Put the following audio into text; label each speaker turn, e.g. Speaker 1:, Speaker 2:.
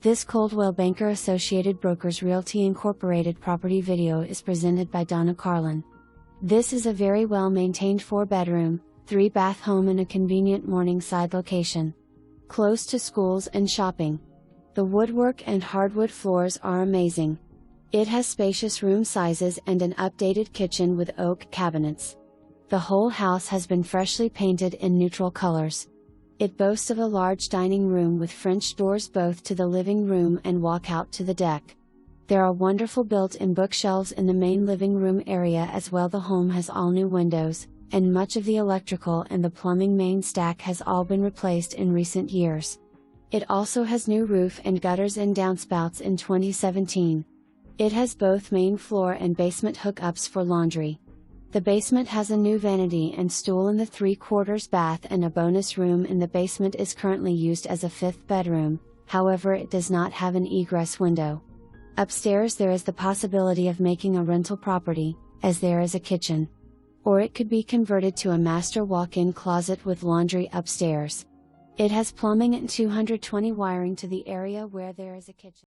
Speaker 1: This Coldwell Banker Associated Brokers Realty Incorporated property video is presented by Donna Carlin. This is a very well-maintained 4-bedroom, 3-bath home in a convenient Morningside location, close to schools and shopping. The woodwork and hardwood floors are amazing. It has spacious room sizes and an updated kitchen with oak cabinets. The whole house has been freshly painted in neutral colors. It boasts of a large dining room with French doors both to the living room and walkout to the deck. There are wonderful built-in bookshelves in the main living room area as well. The home has all new windows, and much of the electrical and the plumbing main stack has all been replaced in recent years. It also has new roof and gutters and downspouts in 2017. It has both main floor and basement hookups for laundry. The basement has a new vanity and stool in the 3/4 bath, and a bonus room in the basement is currently used as a 5th bedroom, however it does not have an egress window. Upstairs there is the possibility of making a rental property, as there is a kitchen. Or it could be converted to a master walk-in closet with laundry upstairs. It has plumbing and 220 wiring to the area where there is a kitchen.